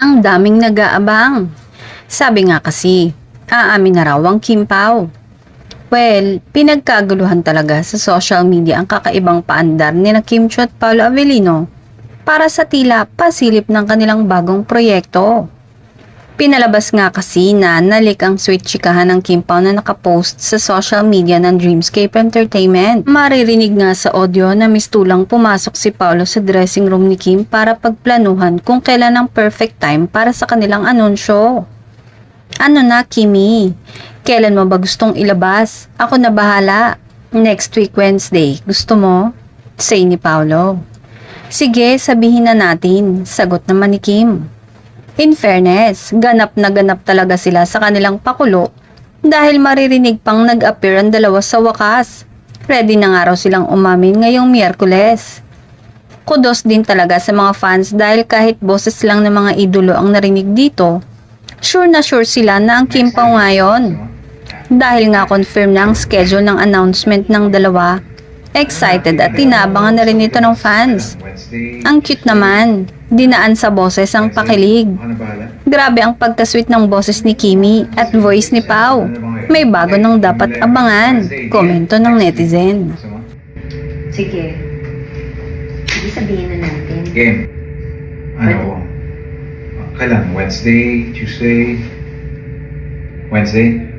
Ang daming nag-aabang. Sabi nga kasi, aamin na raw ang Kim Pao. Well, pinagkaguluhan talaga sa social media ang kakaibang paandar ni na Kim Chiu at Paolo Avellino para sa tila pasilip ng kanilang bagong proyekto. Pinalabas nga kasi na nalik ang sweet chikahan ng Kim Pao na nakapost sa social media ng Dreamscape Entertainment. Maririnig nga sa audio na mistulang pumasok si Paolo sa dressing room ni Kim para pagplanuhan kung kailan ang perfect time para sa kanilang anunsyo. Ano na, Kimi? Kailan mo ba gustong ilabas? Ako na bahala. Next week Wednesday. Gusto mo? Say ni Paolo. Sige, sabihin na natin. Sagot naman ni Kim. In fairness, ganap na ganap talaga sila sa kanilang pakulo dahil maririnig pang nag-appear ang dalawa sa wakas. Ready na nga raw silang umamin ngayong Miyerkules. Kudos din talaga sa mga fans dahil kahit boses lang ng mga idolo ang narinig dito, sure na sure sila na ang Kim Pao ngayon. Dahil nga confirm na ang schedule ng announcement ng dalawa, excited at tinabangan na rin ito ng fans. Ang cute naman, dinaan sa boses ang pakilig. Grabe ang pagkasweet ng boses ni Kimi at voice ni Pao. May bago nang dapat abangan, komento ng netizen. Sige. Sige, sabihin na natin. Game. Ano? Kailan? Wednesday? Tuesday? Wednesday?